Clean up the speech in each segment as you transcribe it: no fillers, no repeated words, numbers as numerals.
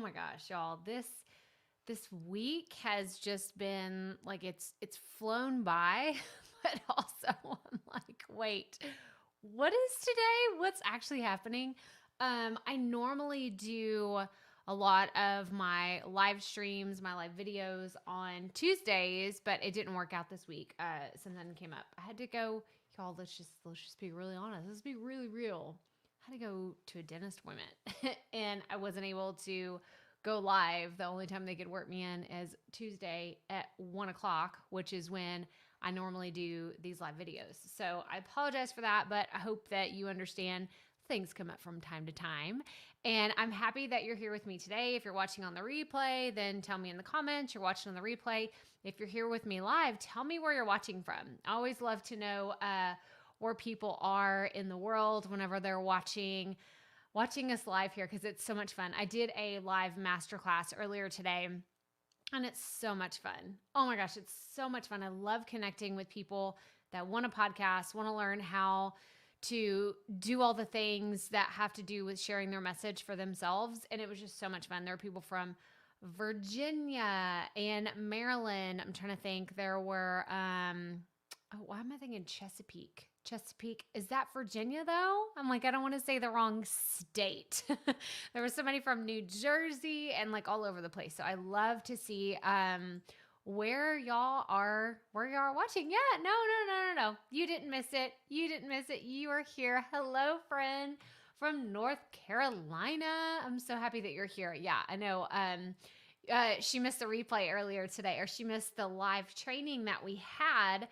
my gosh, y'all. This week has just been like it's flown by, but also I'm like, wait, what is today? What's actually happening? I normally do a lot of my live streams, my live videos on Tuesdays, but it didn't work out this week. Something came up. I had to go, y'all, let's just be really honest. Let's be really real. I had to go to a dentist appointment and I wasn't able to go live. The only time they could work me in is Tuesday at 1 o'clock, which is when I normally do these live videos. So I apologize for that, but I hope that you understand things come up from time to time. And I'm happy that you're here with me today. If you're watching on the replay, then tell me in the comments you're watching on the replay. If you're here with me live, tell me where you're watching from. I always love to know where people are in the world whenever they're watching us live here, because it's so much fun. I did a live masterclass earlier today and it's so much fun. Oh my gosh, it's so much fun. I love connecting with people that want a podcast, want to learn how to do all the things that have to do with sharing their message for themselves. And it was just so much fun. There were people from Virginia and Maryland. I'm trying to think. There were, why am I thinking Chesapeake? Chesapeake. Is that Virginia though? I'm like, I don't want to say the wrong state. There was somebody from New Jersey and like all over the place. So I love to see where y'all are watching. Yeah, no. You didn't miss it. You are here. Hello, friend from North Carolina. I'm so happy that you're here. Yeah, I know. She missed the replay earlier today, or she missed the live training that we had.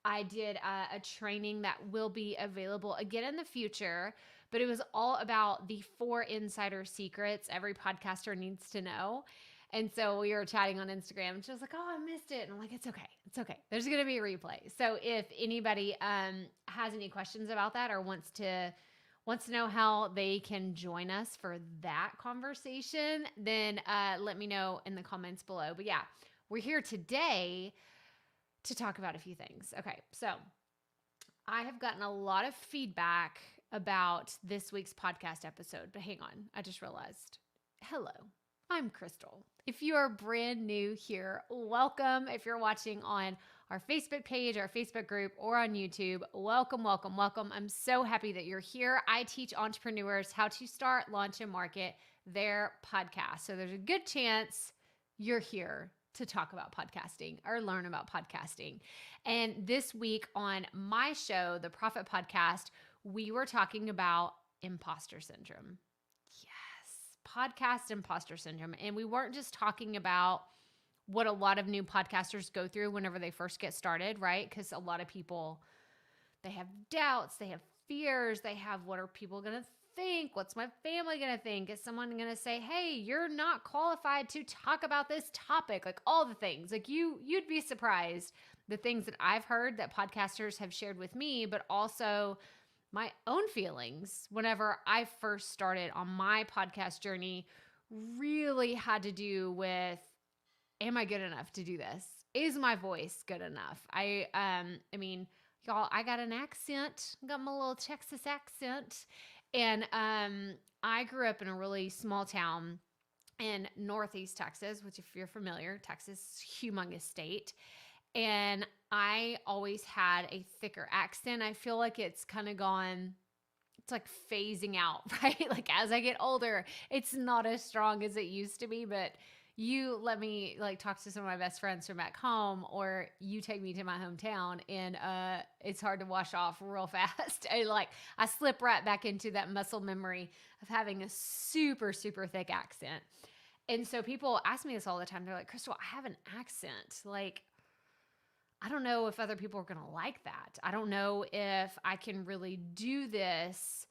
I did a training that will be available again in the future, but it was all about the 4 insider secrets every podcaster needs to know. And so we were chatting on Instagram and she was like, oh, I missed it. And I'm like, it's okay. There's going to be a replay. So if anybody has any questions about that or wants to know how they can join us for that conversation, then let me know in the comments below. But yeah, we're here today to talk about a few things. Okay, so I have gotten a lot of feedback about this week's podcast episode, but hang on, I just realized. Hello, I'm Crystal. If you are brand new here, welcome. If you're watching on our Facebook page, our Facebook group, or on YouTube, welcome. I'm so happy that you're here. I teach entrepreneurs how to start, launch, and market their podcast. So there's a good chance you're here to talk about podcasting or learn about podcasting. And this week on my show, the Profit Podcast, we were talking about imposter syndrome. Yes, podcast imposter syndrome. And we weren't just talking about what a lot of new podcasters go through whenever they first get started, right? Because a lot of people, they have doubts, they have fears, they have what are people going to think? What's my family going to think? Is someone going to say, hey, you're not qualified to talk about this topic? Like all the things. Like you'd be surprised the things that I've heard that podcasters have shared with me, but also my own feelings whenever I first started on my podcast journey really had to do with, am I good enough to do this? Is my voice good enough? I mean, y'all, I got an accent, got my little Texas accent. And I grew up in a really small town in Northeast Texas, which if you're familiar, Texas, humongous state. And I always had a thicker accent. I feel like it's kind of gone, it's like phasing out, right? Like as I get older, it's not as strong as it used to be, but you let me like talk to some of my best friends from back home, or you take me to my hometown and it's hard to wash off real fast. I slip right back into that muscle memory of having a super, super thick accent. And so people ask me this all the time. They're like, Crystal, I have an accent. Like, I don't know if other people are going to like that. I don't know if I can really do this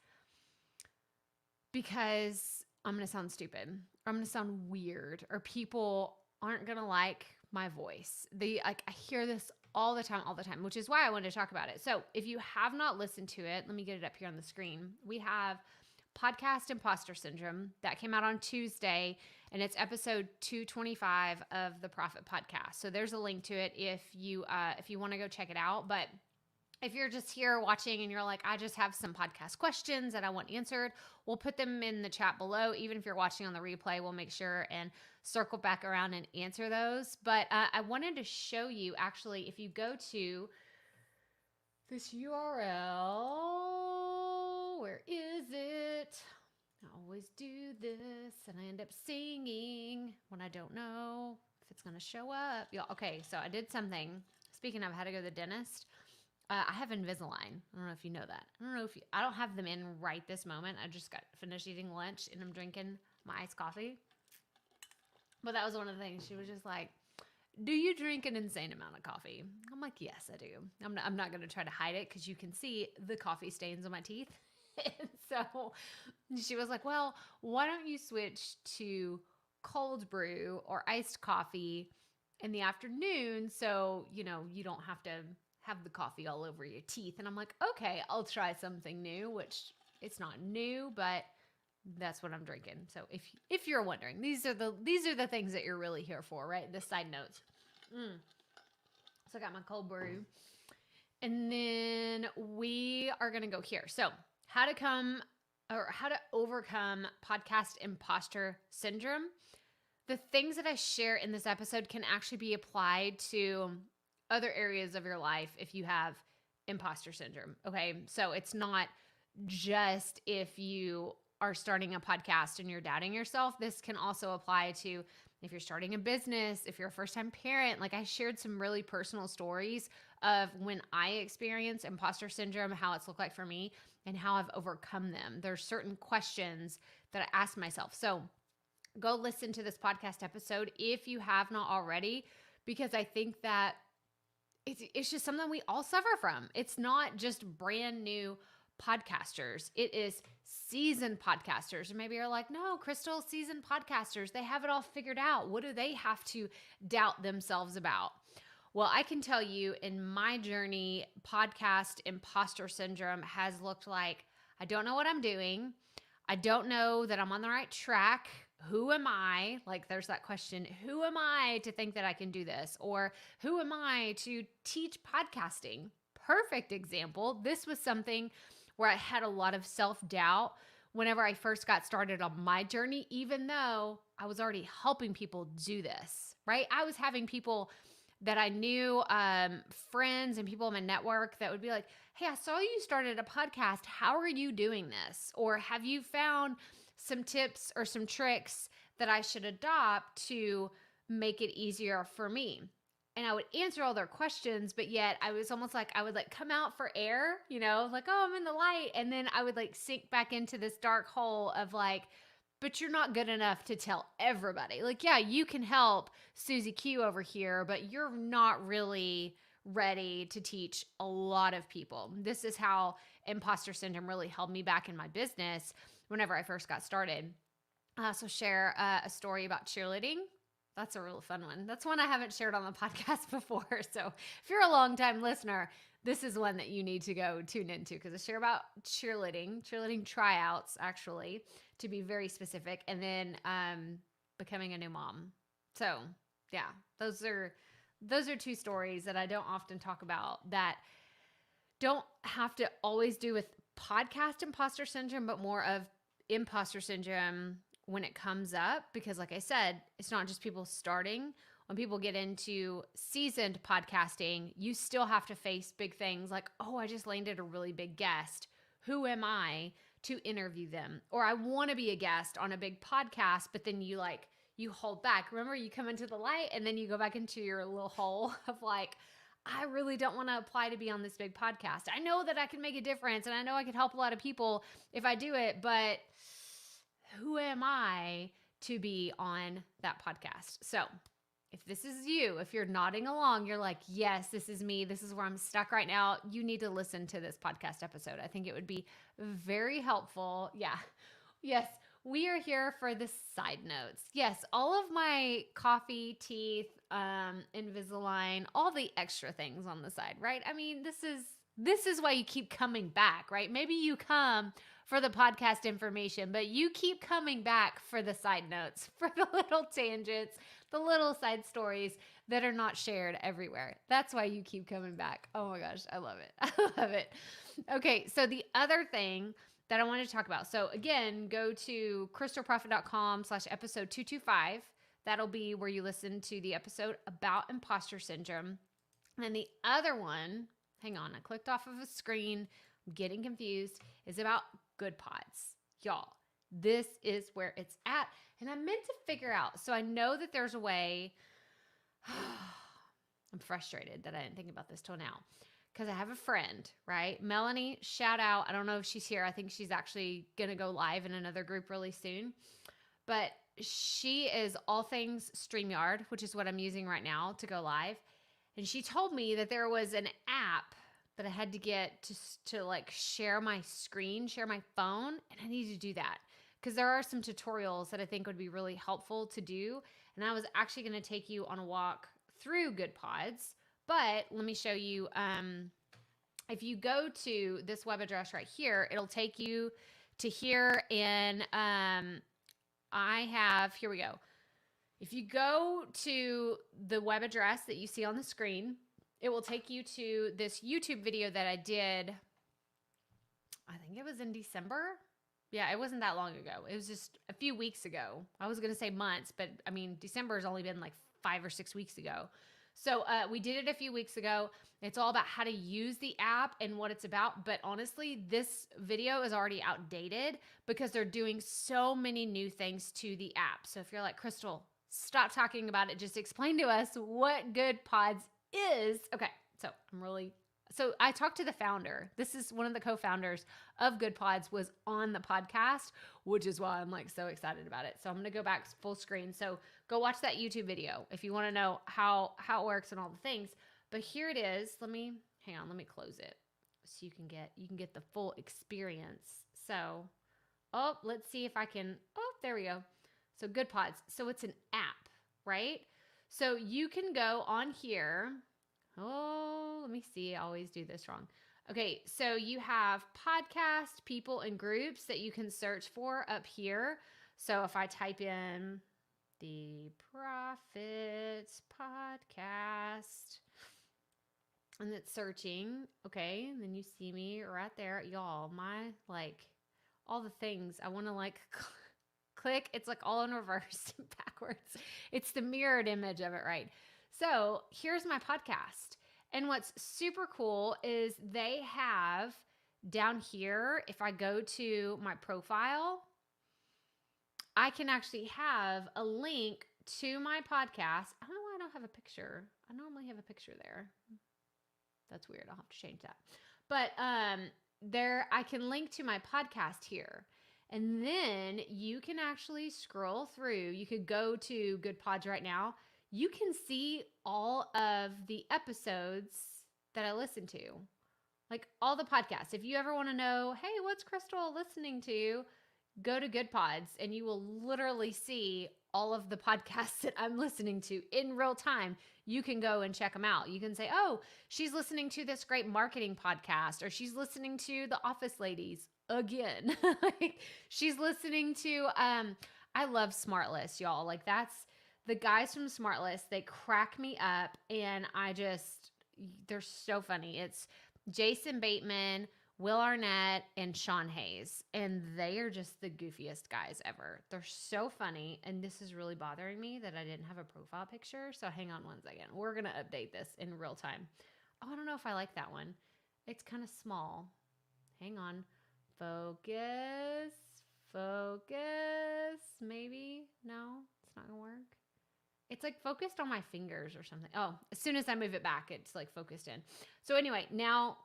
because I'm going to sound stupid, or I'm going to sound weird, or people aren't going to like my voice. I hear this all the time, which is why I wanted to talk about it. So if you have not listened to it, let me get it up here on the screen. We have podcast imposter syndrome that came out on Tuesday, and it's episode 225 of the Profit Podcast. So there's a link to it if you want to go check it out. But If you're just here watching and you're like, I just have some podcast questions that I want answered, we'll put them in the chat below. Even if you're watching on the replay, we'll make sure and circle back around and answer those. But I wanted to show you, actually, if you go to this URL, where is it? I always do this and I end up singing when I don't know if it's going to show up. Yeah, okay, so I did something. Speaking of, I had to go to the dentist. I have Invisalign. I don't know if you know that. I don't have them in right this moment. I just got finished eating lunch and I'm drinking my iced coffee. But that was one of the things. She was just like, do you drink an insane amount of coffee? I'm like, yes, I do. I'm not going to try to hide it because you can see the coffee stains on my teeth. And so she was like, well, why don't you switch to cold brew or iced coffee in the afternoon so, you don't have to have the coffee all over your teeth. And I'm like, okay, I'll try something new, which it's not new, but that's what I'm drinking. So if you're wondering, these are the things that you're really here for, right? The side notes. So I got my cold brew. And then we are going to go here. So how to overcome podcast imposter syndrome. The things that I share in this episode can actually be applied to other areas of your life if you have imposter syndrome. Okay. So it's not just if you are starting a podcast and you're doubting yourself. This can also apply to if you're starting a business, if you're a first-time parent. Like, I shared some really personal stories of when I experienced imposter syndrome, how it's looked like for me and how I've overcome them. There's certain questions that I ask myself. So go listen to this podcast episode if you have not already, because I think that it's just something we all suffer from. It's not just brand new podcasters. It is seasoned podcasters. And maybe you're like, no, Crystal, seasoned podcasters, they have it all figured out. What do they have to doubt themselves about? Well, I can tell you in my journey, podcast imposter syndrome has looked like, I don't know what I'm doing. I don't know that I'm on the right track. Who am I? Like, there's that question, who am I to think that I can do this? Or who am I to teach podcasting? Perfect example. This was something where I had a lot of self-doubt whenever I first got started on my journey, even though I was already helping people do this, right? I was having people that I knew, friends and people in my network that would be like, hey, I saw you started a podcast. How are you doing this? Or have you found some tips or some tricks that I should adopt to make it easier for me? And I would answer all their questions, but yet I was almost like, I would like come out for air, like, oh, I'm in the light. And then I would like sink back into this dark hole of like, but you're not good enough to tell everybody. Like, yeah, you can help Susie Q over here, but you're not really ready to teach a lot of people. This is how imposter syndrome really held me back in my business whenever I first got started. I also share a story about cheerleading. That's a real fun one. That's one I haven't shared on the podcast before. So if you're a longtime listener, this is one that you need to go tune into, because I share about cheerleading tryouts, actually, to be very specific, and then becoming a new mom. So yeah, those are two stories that I don't often talk about that don't have to always do with podcast imposter syndrome, but more of imposter syndrome when it comes up, because like I said, it's not just people starting. When people get into seasoned podcasting, you still have to face big things like, oh, I just landed a really big guest. Who am I to interview them? Or I want to be a guest on a big podcast, but then you hold back. Remember, you come into the light and then you go back into your little hole of like, I really don't want to apply to be on this big podcast. I know that I can make a difference and I know I can help a lot of people if I do it, but who am I to be on that podcast? So if this is you, if you're nodding along, you're like, yes, this is me. This is where I'm stuck right now. You need to listen to this podcast episode. I think it would be very helpful. Yeah. Yes. We are here for the side notes. Yes. All of my coffee, teeth, Invisalign, all the extra things on the side, right? I mean, this this is why you keep coming back, right? Maybe you come for the podcast information, but you keep coming back for the side notes, for the little tangents, the little side stories that are not shared everywhere. That's why you keep coming back. Oh my gosh, I love it. I love it. Okay, so the other thing that I wanted to talk about. So again, go to crystalprofit.com/episode 225. That'll be where you listen to the episode about imposter syndrome. And then the other one, hang on, I clicked off of a screen, I'm getting confused, is about Goodpods. Y'all, this is where it's at. And I meant to figure out, so I know that there's a way. I'm frustrated that I didn't think about this till now. Because I have a friend, right? Melanie, shout out. I don't know if she's here. I think she's actually going to go live in another group really soon. But she is all things StreamYard, which is what I'm using right now to go live. And she told me that there was an app that I had to get to like share my screen, share my phone. And I need to do that because there are some tutorials that I think would be really helpful to do. And I was actually going to take you on a walk through Goodpods. But let me show you, if you go to this web address right here, it'll take you to here. And here we go. If you go to the web address that you see on the screen, it will take you to this YouTube video that I did. I think it was in December. Yeah, it wasn't that long ago. It was just a few weeks ago. I was going to say months, but I mean, December has only been like 5 or 6 weeks ago. So we did it a few weeks ago. It's all about how to use the app and what it's about. But honestly, this video is already outdated because they're doing so many new things to the app. So if you're like, Crystal, stop talking about it. Just explain to us what Goodpods is. Okay, so I talked to the founder. This is one of the co-founders of Goodpods was on the podcast, which is why I'm like so excited about it. So I'm going to go back full screen. So go watch that YouTube video if you want to know how it works and all the things. But here it is. Let me close it so you can get the full experience. So, let's see if I can. Oh, there we go. So Goodpods. So it's an app, right? So you can go on here. Oh, let me see. I always do this wrong. Okay, so you have podcast, people, and groups that you can search for up here. So if I type in the Profits Podcast, and it's searching, okay, and then you see me right there. Y'all, all the things I want to click. It's like all in reverse and backwards. It's the mirrored image of it, right? So here's my podcast. And what's super cool is they have down here, if I go to my profile, I can actually have a link to my podcast. I don't know why I don't have a picture. I normally have a picture there. That's weird. I'll have to change that. But there, I can link to my podcast here. And then you can actually scroll through. You could go to Goodpods right now. You can see all of the episodes that I listen to, like all the podcasts. If you ever want to know, hey, what's Crystal listening to? Go to Goodpods and you will literally see all of the podcasts that I'm listening to in real time. You can go and check them out. You can say, oh, she's listening to this great marketing podcast, or she's listening to The Office Ladies again. She's listening to, I love Smartlist, y'all. Like that's, the guys from Smartlist, they crack me up and they're so funny. It's Jason Bateman, Will Arnett, and Sean Hayes. And they are just the goofiest guys ever. They're so funny. And this is really bothering me that I didn't have a profile picture. So hang on one second. We're going to update this in real time. Oh, I don't know if I like that one. It's kind of small. Hang on. Focus. Maybe. No, it's not going to work. It's like focused on my fingers or something. Oh, as soon as I move it back, it's like focused in. So anyway, now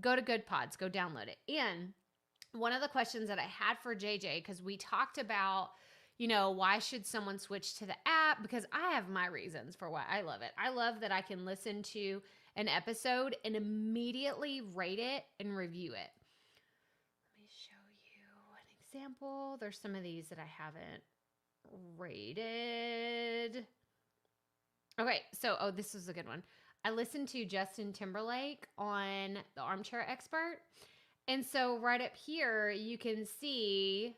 go to Goodpods, go download it. And one of the questions that I had for JJ, because we talked about, why should someone switch to the app? Because I have my reasons for why I love it. I love that I can listen to an episode and immediately rate it and review it. Let me show you an example. There's some of these that I haven't rated. Okay, so, this is a good one. I listened to Justin Timberlake on The Armchair Expert. And so right up here, you can see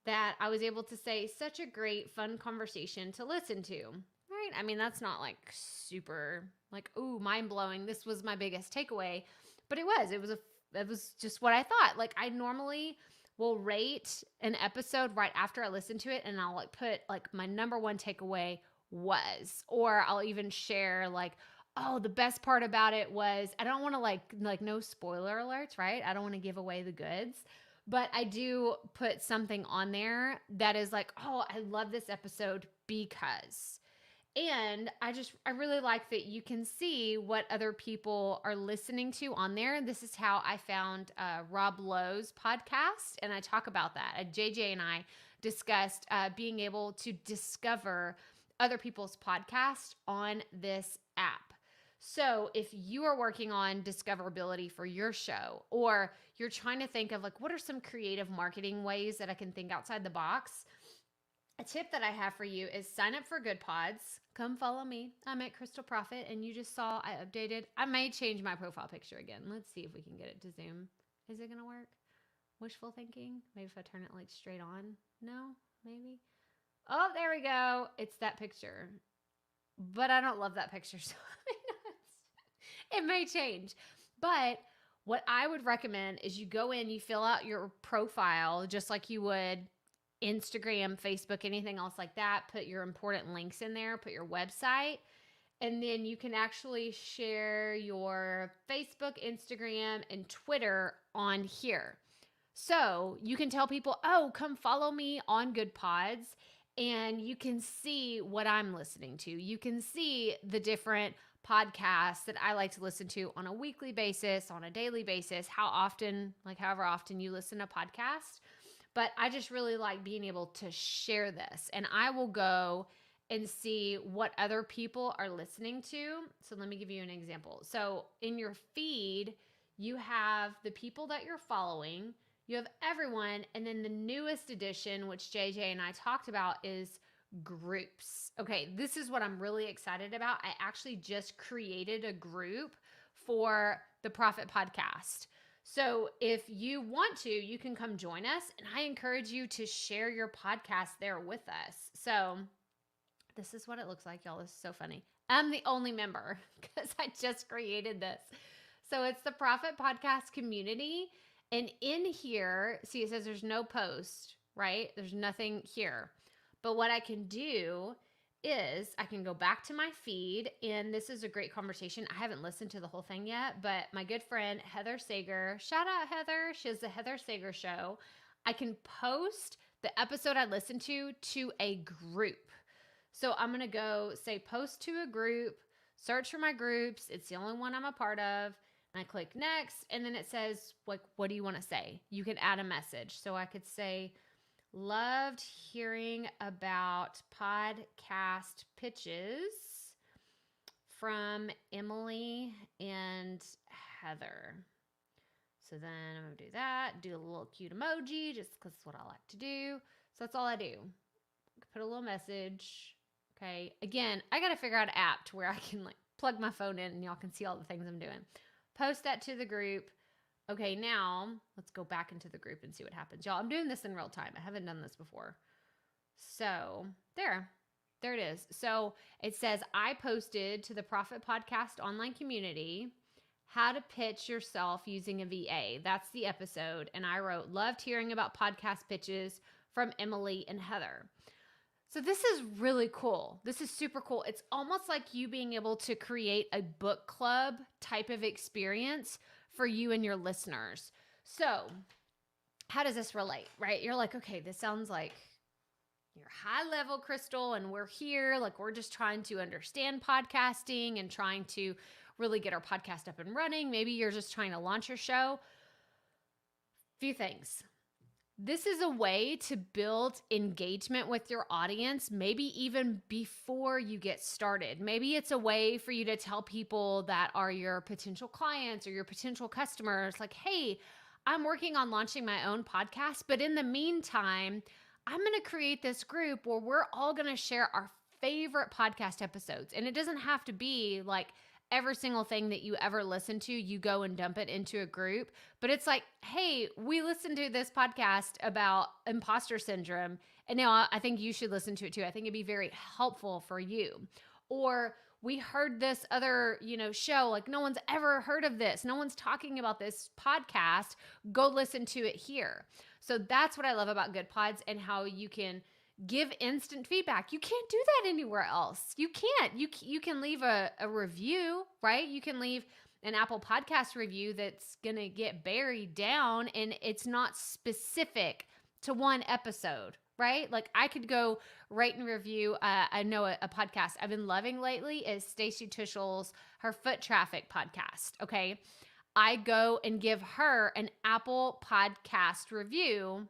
that I was able to say such a great, fun conversation to listen to. Right? I mean, that's not like super like, ooh, mind blowing. This was my biggest takeaway, but it was just what I thought. Like I normally will rate an episode right after I listen to it, and I'll like put like my number one takeaway was, or I'll even share like, oh, the best part about it was, I don't want to like no spoiler alerts, right? I don't want to give away the goods. But I do put something on there that is like, oh, I love this episode because. And I really like that you can see what other people are listening to on there. This is how I found Rob Lowe's podcast. And I talk about that. JJ and I discussed being able to discover other people's podcasts on this app. So if you are working on discoverability for your show, or you're trying to think of like, what are some creative marketing ways that I can think outside the box? A tip that I have for you is sign up for Goodpods. Come follow me. I'm at Crystal Profit, and you just saw I updated. I may change my profile picture again. Let's see if we can get it to zoom. Is it going to work? Wishful thinking? Maybe if I turn it like straight on? No? Maybe? Oh, there we go. It's that picture. But I don't love that picture, so it may change. But what I would recommend is you go in, you fill out your profile just like you would Instagram, Facebook, anything else like that. Put your important links in there, put your website, and then you can actually share your Facebook, Instagram, and Twitter on here. So you can tell people, oh, come follow me on Goodpods, and you can see what I'm listening to. You can see the different podcasts that I like to listen to on a weekly basis, on a daily basis, however often you listen to podcasts. But I just really like being able to share this. And I will go and see what other people are listening to. So let me give you an example. So in your feed, you have the people that you're following, you have everyone, and then the newest addition, which JJ and I talked about, is groups. Okay, this is what I'm really excited about. I actually just created a group for the Profit Podcast. So if you want to, you can come join us, and I encourage you to share your podcast there with us. So this is what it looks like, y'all. This is so funny. I'm the only member because I just created this. So it's the Profit Podcast community. And in here, see, it says there's no post, right? There's nothing here. But what I can do is I can go back to my feed, and this is a great conversation. I haven't listened to the whole thing yet, but my good friend Heather Sager, shout out Heather, she has the Heather Sager Show. I can post the episode I listened to a group. So I'm going to go say post to a group, search for my groups. It's the only one I'm a part of. And I click next, and then it says, like, what do you want to say? You can add a message. So I could say, loved hearing about podcast pitches from Emily and Heather. So then I'm going to do that, do a little cute emoji just because it's what I like to do. So that's all I do. Put a little message. Okay. Again, I got to figure out an app to where I can like plug my phone in and y'all can see all the things I'm doing. Post that to the group. Okay, now let's go back into the group and see what happens. Y'all, I'm doing this in real time. I haven't done this before. So there it is. So it says, I posted to the Profit Podcast online community how to pitch yourself using a VA. That's the episode. And I wrote, loved hearing about podcast pitches from Emily and Heather. So this is really cool. This is super cool. It's almost like you being able to create a book club type of experience for you and your listeners. So how does this relate, right? You're like, okay, this sounds like you're high level, Crystal, and we're here. Like we're just trying to understand podcasting and trying to really get our podcast up and running. Maybe you're just trying to launch your show. Few things. This is a way to build engagement with your audience, maybe even before you get started. Maybe it's a way for you to tell people that are your potential clients or your potential customers, like, hey, I'm working on launching my own podcast, but in the meantime, I'm going to create this group where we're all going to share our favorite podcast episodes. And it doesn't have to be like every single thing that you ever listen to, you go and dump it into a group. But it's like, hey, we listened to this podcast about imposter syndrome, and now I think you should listen to it too. I think it'd be very helpful for you. Or we heard this other, show, like no one's ever heard of this. No one's talking about this podcast. Go listen to it here. So that's what I love about Goodpods and how you can give instant feedback. You can't do that anywhere else. You can't. You can leave a review, right? You can leave an Apple Podcast review that's going to get buried down, and it's not specific to one episode, right? Like I could go rate and review. I know a podcast I've been loving lately is Stacey Tuschel's, her foot traffic podcast. Okay. I go and give her an Apple Podcast review.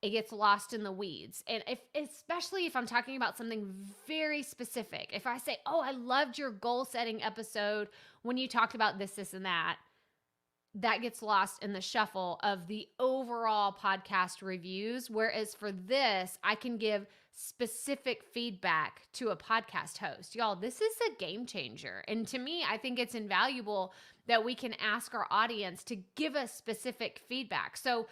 It gets lost in the weeds. And especially if I'm talking about something very specific, if I say, oh, I loved your goal setting episode when you talked about this, and that gets lost in the shuffle of the overall podcast reviews. Whereas for this, I can give specific feedback to a podcast host. Y'all, this is a game changer. And to me, I think it's invaluable that we can ask our audience to give us specific feedback. So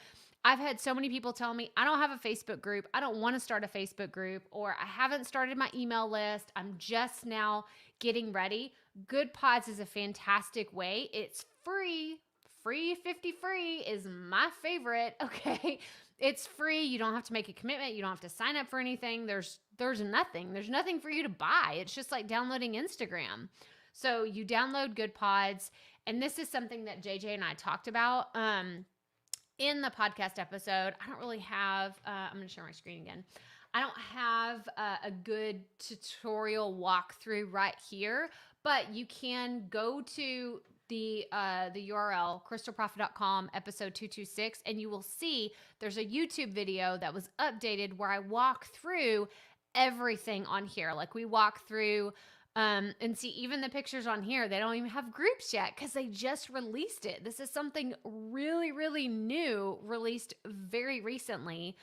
I've had so many people tell me, I don't have a Facebook group. I don't want to start a Facebook group, or I haven't started my email list. I'm just now getting ready. Goodpods is a fantastic way. It's free. Free 50 free is my favorite. Okay. It's free. You don't have to make a commitment. You don't have to sign up for anything. There's nothing. There's nothing for you to buy. It's just like downloading Instagram. So you download Goodpods, and this is something that JJ and I talked about in the podcast episode. I don't really have, I'm going to share my screen again. I don't have a good tutorial walkthrough right here, but you can go to the URL, crystalprofit.com, episode 226, and you will see there's a YouTube video that was updated where I walk through everything on here. Like we walk through and see even the pictures on here, they don't even have groups yet because they just released it. This is something really, really new, released very recently.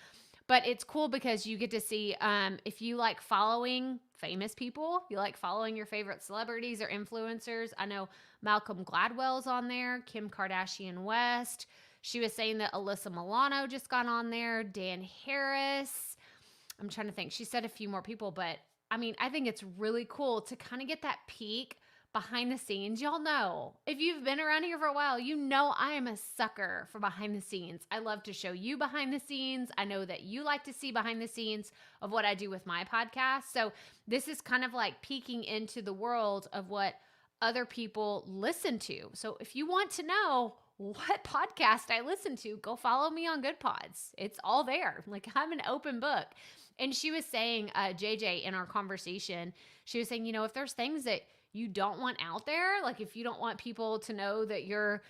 But it's cool because you get to see if you like following famous people, you like following your favorite celebrities or influencers. I know Malcolm Gladwell's on there, Kim Kardashian West. She was saying that Alyssa Milano just got on there, Dan Harris. I'm trying to think. She said a few more people, but I mean, I think it's really cool to kind of get that peek behind the scenes. Y'all know, if you've been around here for a while, you know I am a sucker for behind the scenes. I love to show you behind the scenes. I know that you like to see behind the scenes of what I do with my podcast. So this is kind of like peeking into the world of what other people listen to. So if you want to know what podcast I listen to, go follow me on Goodpods. It's all there. Like I'm an open book. And she was saying, JJ, in our conversation, she was saying, if there's things that you don't want out there, like if you don't want people to know that you're,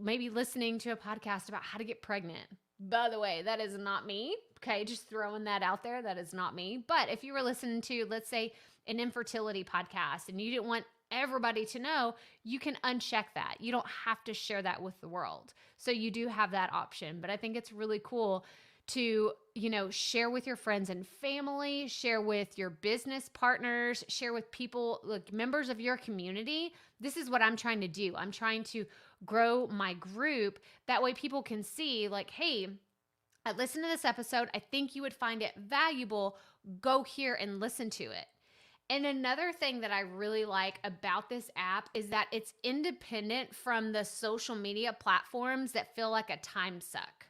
maybe listening to a podcast about how to get pregnant. By the way, that is not me. Okay, just throwing that out there. That is not me. But if you were listening to, let's say, an infertility podcast and you didn't want everybody to know, you can uncheck that. You don't have to share that with the world. So you do have that option. But I think it's really cool to, share with your friends and family, share with your business partners, share with people, like members of your community. This is what I'm trying to do. I'm trying to grow my group. That way people can see like, hey, I listened to this episode. I think you would find it valuable. Go here and listen to it. And another thing that I really like about this app is that it's independent from the social media platforms that feel like a time suck.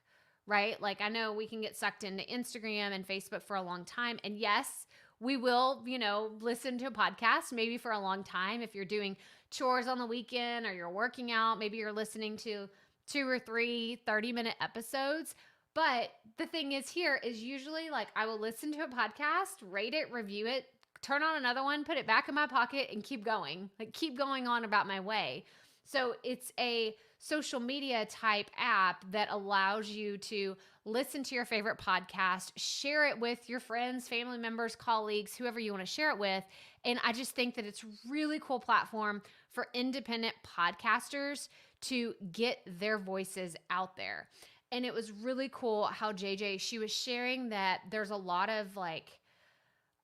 Right? Like I know we can get sucked into Instagram and Facebook for a long time. And yes, we will, listen to a podcast maybe for a long time. If you're doing chores on the weekend or you're working out, maybe you're listening to 2 or 3 30-minute episodes. But the thing is here is usually like I will listen to a podcast, rate it, review it, turn on another one, put it back in my pocket and keep going, like keep going on about my way. So it's a social media type app that allows you to listen to your favorite podcast, share it with your friends, family members, colleagues, whoever you want to share it with. And I just think that it's a really cool platform for independent podcasters to get their voices out there. And it was really cool how JJ, she was sharing that there's a lot of like,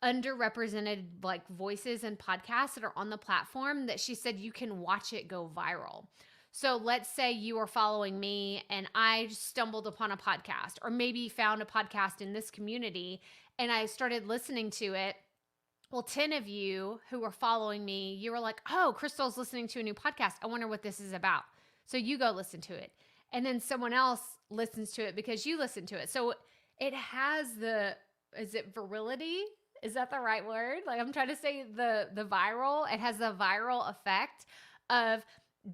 underrepresented like voices and podcasts that are on the platform that she said you can watch it go viral. So let's say you are following me and I stumbled upon a podcast, or maybe found a podcast in this community and I started listening to it. Well, 10 of you who were following me, you were like, oh, Crystal's listening to a new podcast. I wonder what this is about. So you go listen to it. And then someone else listens to it because you listen to it. So it has is it virility? Is that the right word? Like, I'm trying to say the viral. It has the viral effect of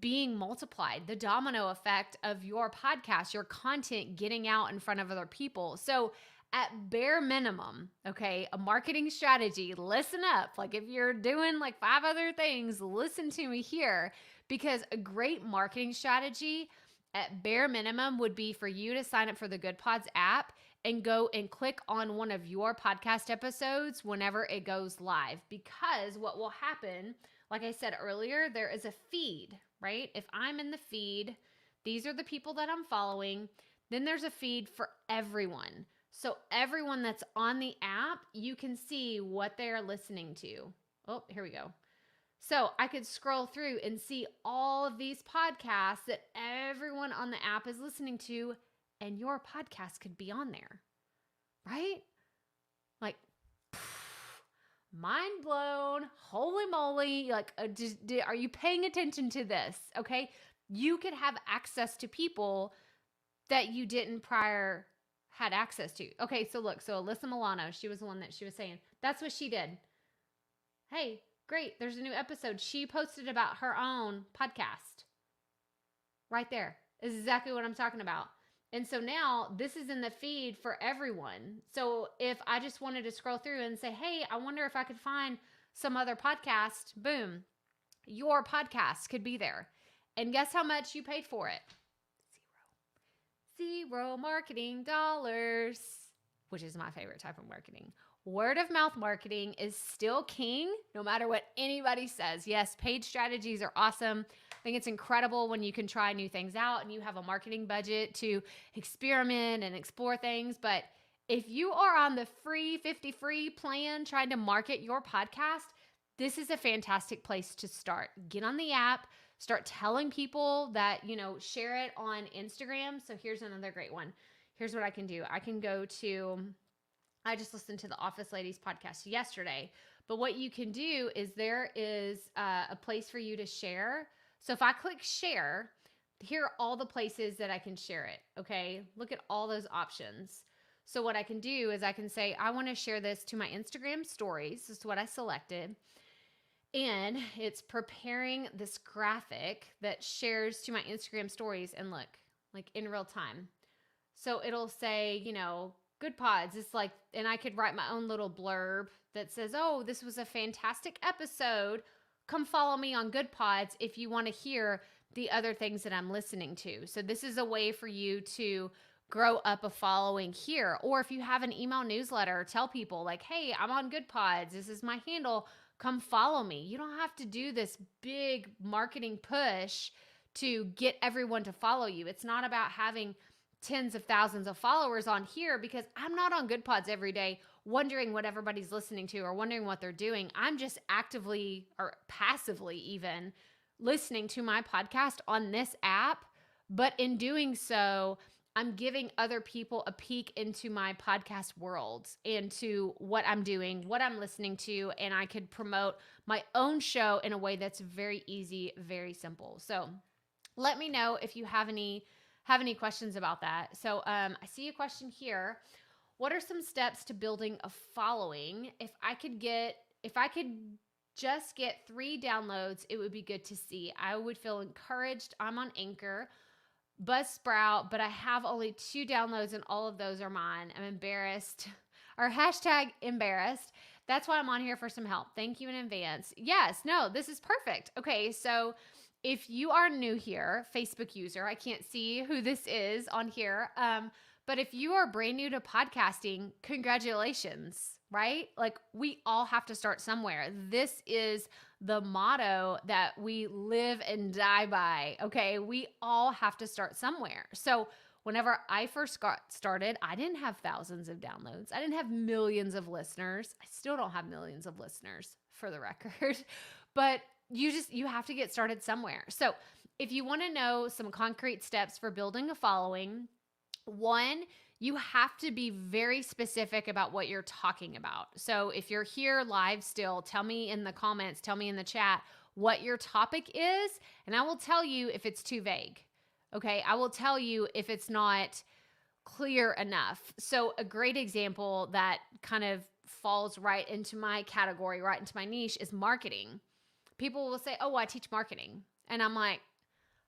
being multiplied, the domino effect of your podcast, your content getting out in front of other people. So at bare minimum, okay, a marketing strategy, listen up. Like if you're doing like 5 other things, listen to me here, because a great marketing strategy at bare minimum would be for you to sign up for the Goodpods app and go and click on one of your podcast episodes whenever it goes live. Because what will happen, like I said earlier, there is a feed, right? If I'm in the feed, these are the people that I'm following. Then there's a feed for everyone. So everyone that's on the app, you can see what they're listening to. Oh, here we go. So I could scroll through and see all of these podcasts that everyone on the app is listening to, and your podcast could be on there, right? Like, mind blown, holy moly. Like, are you paying attention to this? Okay. You could have access to people that you didn't prior had access to. Okay. So look, so Alyssa Milano, she was the one that she was saying, that's what she did. Hey, great. There's a new episode. She posted about her own podcast. Right there is exactly what I'm talking about. And so now this is in the feed for everyone. So if I just wanted to scroll through and say, hey, I wonder if I could find some other podcast, boom, your podcast could be there. And guess how much you paid for it? Zero marketing dollars, which is my favorite type of marketing. Word of mouth marketing is still king, no matter what anybody says. Yes, paid strategies are awesome. I think it's incredible when you can try new things out and you have a marketing budget to experiment and explore things. But if you are on the free 50 free plan trying to market your podcast, this is a fantastic place to start. Get on the app, start telling people that, share it on Instagram. So here's another great one. Here's what I can do. I can go to, I just listened to the Office Ladies podcast yesterday, but what you can do is there is a place for you to share. So if I click share, here are all the places that I can share it. Okay. Look at all those options. So what I can do is I can say, I want to share this to my Instagram stories. This is what I selected. And it's preparing this graphic that shares to my Instagram stories, and look, like in real time. So it'll say, Goodpods. It's like, and I could write my own little blurb that says, oh, this was a fantastic episode. Come follow me on Goodpods if you want to hear the other things that I'm listening to. So this is a way for you to grow up a following here. Or if you have an email newsletter, tell people like, hey, I'm on Goodpods. This is my handle. Come follow me. You don't have to do this big marketing push to get everyone to follow you. It's not about having tens of thousands of followers on here, because I'm not on Goodpods every day wondering what everybody's listening to or wondering what they're doing. I'm just actively or passively even listening to my podcast on this app. But in doing so, I'm giving other people a peek into my podcast world and to what I'm doing, what I'm listening to, and I could promote my own show in a way that's very easy, very simple. So let me know if you have any questions about that. So I see a question here. What are some steps to building a following? If I could just get 3 downloads, it would be good to see. I would feel encouraged. I'm on Anchor, Buzzsprout, but I have only 2 downloads and all of those are mine. I'm embarrassed, or hashtag embarrassed. That's why I'm on here for some help. Thank you in advance. Yes, no, this is perfect. Okay, so if you are new here, Facebook user, I can't see who this is on here. But if you are brand new to podcasting, congratulations, right? Like, we all have to start somewhere. This is the motto that we live and die by. Okay. We all have to start somewhere. So Whenever I first got started, I didn't have thousands of downloads. I didn't have millions of listeners. I still don't have millions of listeners, for the record. But you have to get started somewhere. So if you want to know some concrete steps for building a following, one, you have to be very specific about what you're talking about. So if you're here live still, tell me in the comments, tell me in the chat what your topic is, and I will tell you if it's too vague. Okay, I will tell you if it's not clear enough. So a great example that kind of falls right into my category, right into my niche is marketing. People will say, oh, I teach marketing. And I'm like,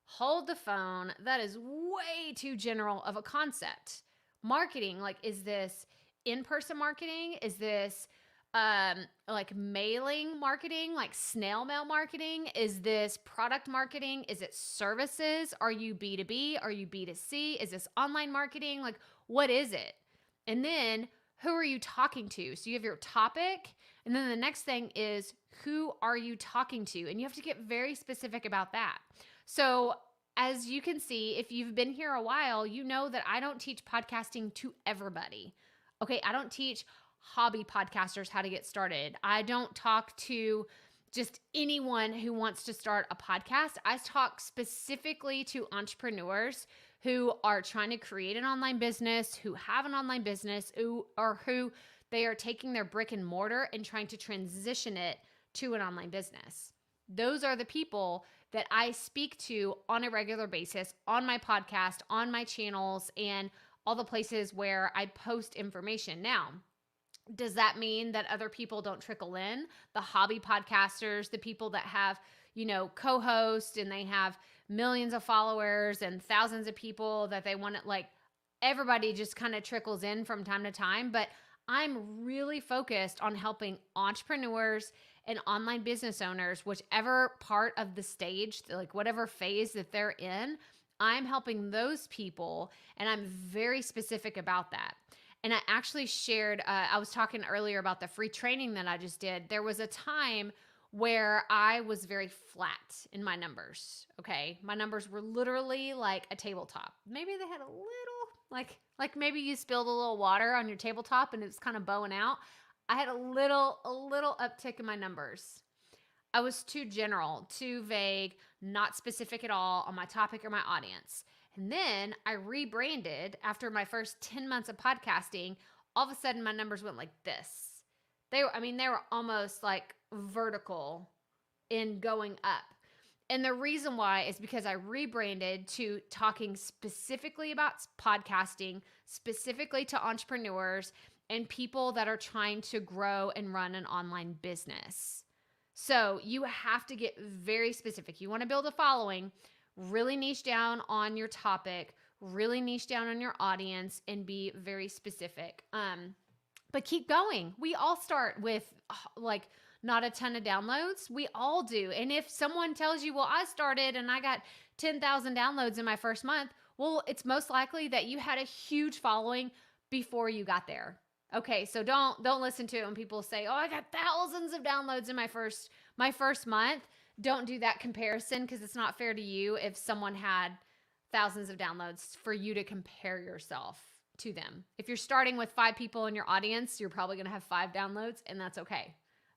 hold the phone. That is way too general of a concept. Marketing, like, is this in-person marketing? Is this like mailing marketing, like snail mail marketing? Is this product marketing? Is it services? Are you B2B? Are you B2C? Is this online marketing? Like, what is it? And then who are you talking to? So you have your topic, and then the next thing is who are you talking to? And you have to get very specific about that. So as you can see, if you've been here a while, you know that I don't teach podcasting to everybody. Okay, I don't teach hobby podcasters how to get started. I don't talk to just anyone who wants to start a podcast. I talk specifically to entrepreneurs who are trying to create an online business, who have an online business, who they are taking their brick and mortar and trying to transition it to an online business. Those are the people that I speak to on a regular basis on my podcast, on my channels, and all the places where I post information. Now, does that mean that other people don't trickle in? The hobby podcasters, the people that have, co-hosts and they have millions of followers and thousands of people that they want to, like, everybody just kind of trickles in from time to time. But I'm really focused on helping entrepreneurs and online business owners, whichever part of the stage, like whatever phase that they're in, I'm helping those people, and I'm very specific about that. And I actually shared, I was talking earlier about the free training that I just did. There was a time where I was very flat in my numbers, okay? My numbers were literally like a tabletop. Maybe they had a little, like maybe you spilled a little water on your tabletop and it's kind of bowing out. I had a little uptick in my numbers. I was too general, too vague, not specific at all on my topic or my audience. And then I rebranded after my first 10 months of podcasting. All of a sudden, my numbers went like this. They were almost like vertical in going up. And the reason why is because I rebranded to talking specifically about podcasting, specifically to entrepreneurs and people that are trying to grow and run an online business. So you have to get very specific. You want to build a following, really niche down on your topic, really niche down on your audience, and be very specific. But keep going. We all start with like not a ton of downloads. We all do. And if someone tells you, well, I started and I got 10,000 downloads in my first month, well, it's most likely that you had a huge following before you got there. Okay, so don't listen to it when people say, oh, I got thousands of downloads in my first month. Don't do that comparison, because it's not fair to you if someone had thousands of downloads for you to compare yourself to them. If you're starting with 5 people in your audience, you're probably going to have 5 downloads, and that's okay.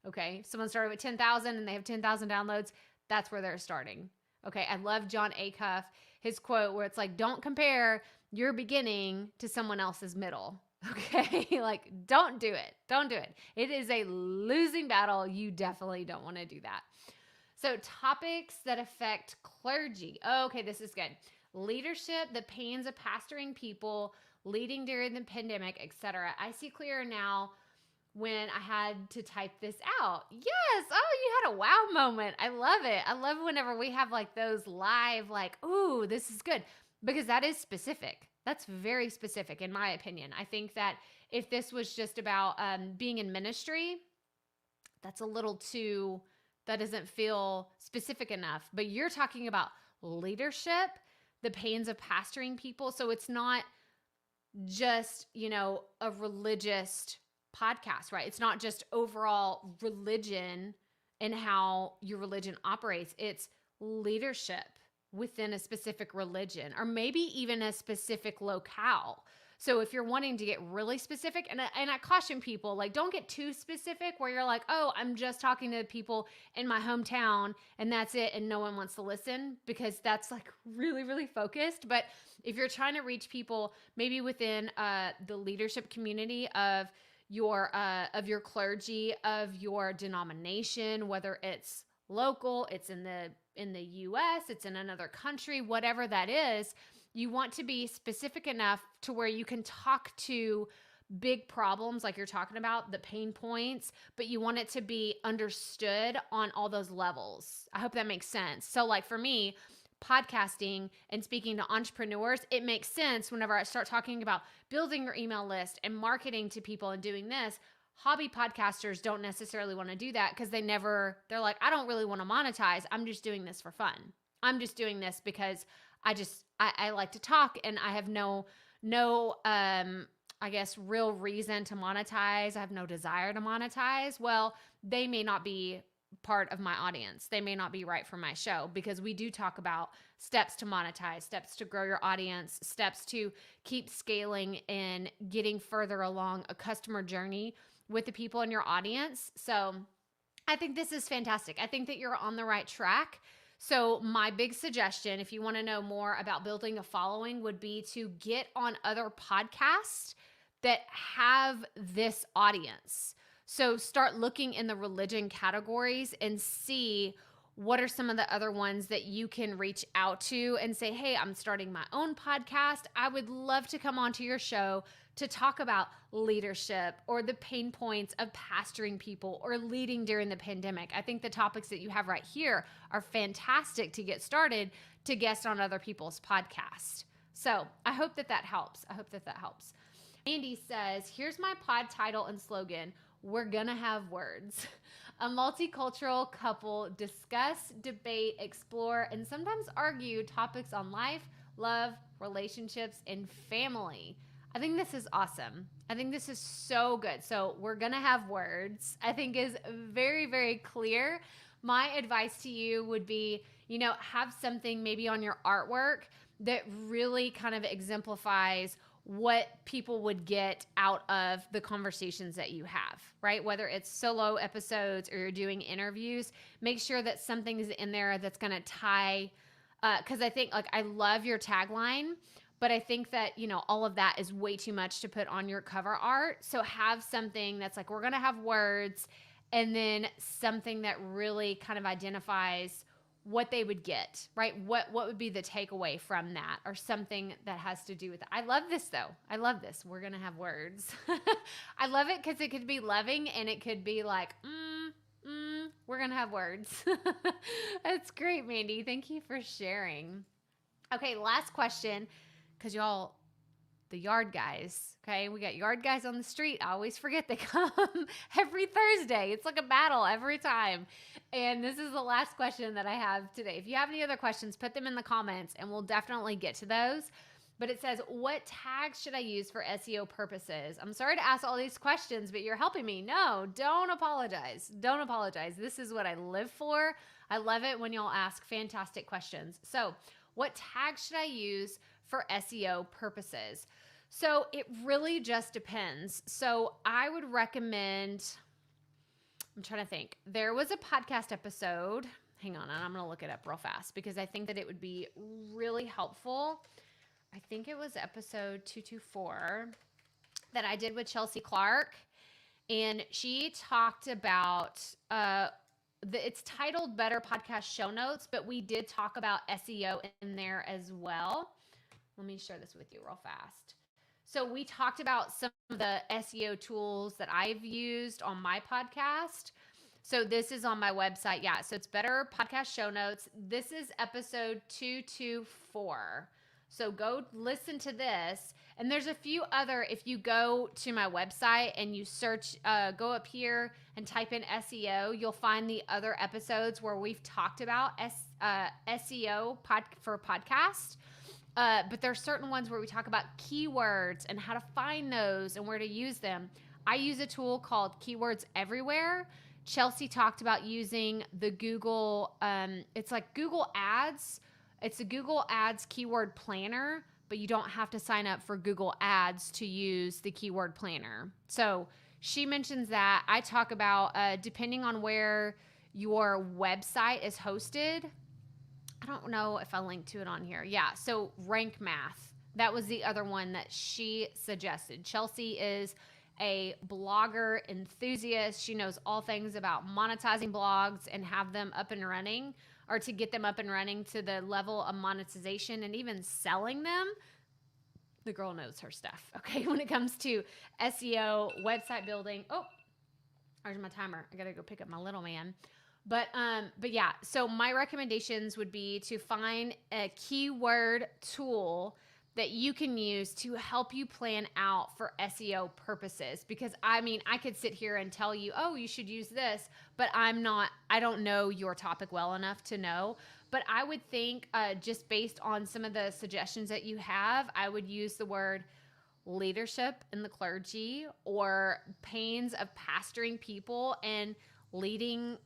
Okay, if someone started with 10,000 and they have 10,000 downloads, that's where they're starting. Okay, I love John Acuff, his quote where it's like, don't compare your beginning to someone else's middle. Okay, like don't do it. Don't do it. It is a losing battle. You definitely don't want to do that. So topics that affect clergy. Okay, this is good. Leadership, the pains of pastoring people, leading during the pandemic, etc. I see clearer now when I had to type this out. Yes. Oh, you had a wow moment. I love it. I love whenever we have like those live, like, ooh, this is good, because that is specific. That's very specific in my opinion. I think that if this was just about being in ministry, that's a little too, that doesn't feel specific enough. But you're talking about leadership, the pains of pastoring people. So it's not just, a religious podcast, right? It's not just overall religion and how your religion operates. It's leadership. within a specific religion or maybe even a specific locale. So if you're wanting to get really specific, and I caution people, like, don't get too specific where you're like, oh, I'm just talking to people in my hometown and that's it, and no one wants to listen, because that's like really, really focused. But if you're trying to reach people maybe within the leadership community of your clergy, of your denomination, whether it's local, it's in the US, it's in another country, whatever that is, you want to be specific enough to where you can talk to big problems like you're talking about, the pain points, but you want it to be understood on all those levels. I hope that makes sense. So like for me, podcasting and speaking to entrepreneurs, it makes sense whenever I start talking about building your email list and marketing to people and doing this. Hobby podcasters don't necessarily want to do that because they're like, I don't really want to monetize. I'm just doing this for fun. I'm just doing this because I like to talk and I have no I guess real reason to monetize. I have no desire to monetize. Well, they may not be part of my audience. They may not be right for my show, because we do talk about steps to monetize, steps to grow your audience, steps to keep scaling and getting further along a customer journey with the people in your audience. So I think this is fantastic. I think that you're on the right track. So my big suggestion, if you want to know more about building a following, would be to get on other podcasts that have this audience. So start looking in the religion categories and see what are some of the other ones that you can reach out to and say, hey, I'm starting my own podcast. I would love to come onto your show to talk about leadership or the pain points of pastoring people or leading during the pandemic. I think the topics that you have right here are fantastic to get started to guest on other people's podcasts. So I hope that helps. Andy says, here's my pod title and slogan. We're gonna have words. A multicultural couple discuss, debate, explore, and sometimes argue topics on life, love, relationships, and family. I think this is awesome. I think this is so good. So we're gonna have words, I think is very, very clear. My advice to you would be, have something maybe on your artwork that really kind of exemplifies what people would get out of the conversations that you have, right? Whether it's solo episodes or you're doing interviews, make sure that something is in there that's going to tie, because I think, like, I love your tagline, but I think that, all of that is way too much to put on your cover art. So have something that's like, we're going to have words, and then something that really kind of identifies what they would get, right? What would be the takeaway from that, or something that has to do with it. I love this though. I love this. We're going to have words. I love it because it could be loving and it could be like, we're going to have words. That's great, Mandy. Thank you for sharing. Okay, last question, because y'all, the yard guys, okay? We got yard guys on the street. I always forget they come every Thursday. It's like a battle every time. And this is the last question that I have today. If you have any other questions, put them in the comments and we'll definitely get to those. But it says, what tags should I use for SEO purposes? I'm sorry to ask all these questions, but you're helping me. No, don't apologize. Don't apologize. This is what I live for. I love it when y'all ask fantastic questions. So what tags should I use for SEO purposes? So it really just depends. So I would recommend, I'm trying to think. There was a podcast episode. Hang on, I'm going to look it up real fast because I think that it would be really helpful. I think it was episode 224 that I did with Chelsea Clark. And she talked about, it's titled Better Podcast Show Notes, but we did talk about SEO in there as well. Let me share this with you real fast. So we talked about some of the SEO tools that I've used on my podcast. So this is on my website. Yeah, so it's Better Podcast Show Notes. This is episode 224. So go listen to this. And there's a few other, if you go to my website and you search, go up here and type in SEO, you'll find the other episodes where we've talked about SEO for podcast. But there's certain ones where we talk about keywords and how to find those and where to use them. I use a tool called Keywords Everywhere. Chelsea talked about using the Google, it's like Google Ads, It's a Google Ads keyword planner, but you don't have to sign up for Google Ads to use the keyword planner. So she mentions that. I talk about depending on where your website is hosted. I don't know if I linked to it on here. Yeah. So Rank Math. That was the other one that she suggested. Chelsea is a blogger enthusiast. She knows all things about monetizing blogs and have them up and running, or to get them up and running to the level of monetization and even selling them. The girl knows her stuff, okay, when it comes to SEO, website building. Oh, there's my timer. I got to go pick up my little man. But yeah, so my recommendations would be to find a keyword tool that you can use to help you plan out for SEO purposes. Because I mean, I could sit here and tell you, oh, you should use this, but I don't know your topic well enough to know. But I would think just based on some of the suggestions that you have, I would use the word leadership in the clergy, or pains of pastoring people and leading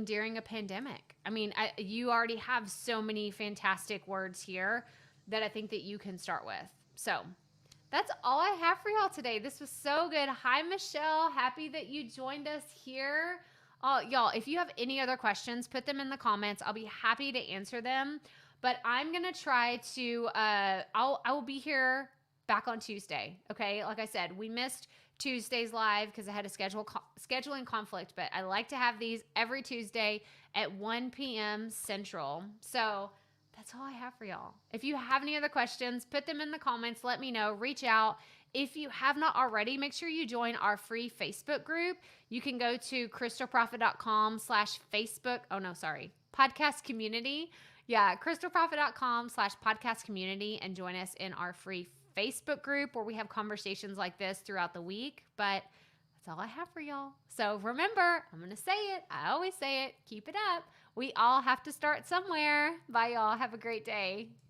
during a pandemic. I mean, you already have so many fantastic words here that I think that you can start with. So that's all I have for y'all today. This was so good. Hi, Michelle. Happy that you joined us here. Y'all, if you have any other questions, put them in the comments. I'll be happy to answer them. But I'm going to try to, I will be here back on Tuesday. Okay. Like I said, we missed Tuesdays live because I had a scheduling conflict, but I like to have these every Tuesday at 1 p.m. Central. So that's all I have for y'all. If you have any other questions, put them in the comments. Let me know. Reach out. If you have not already, make sure you join our free Facebook group. You can go to crystalprofit.com/Facebook. Oh, no, sorry. Podcast community. Yeah, crystalprofit.com/podcast community, and join us in our free Facebook group where we have conversations like this throughout the week. But that's all I have for y'all. So remember, I'm going to say it. I always say it. Keep it up. We all have to start somewhere. Bye, y'all. Have a great day.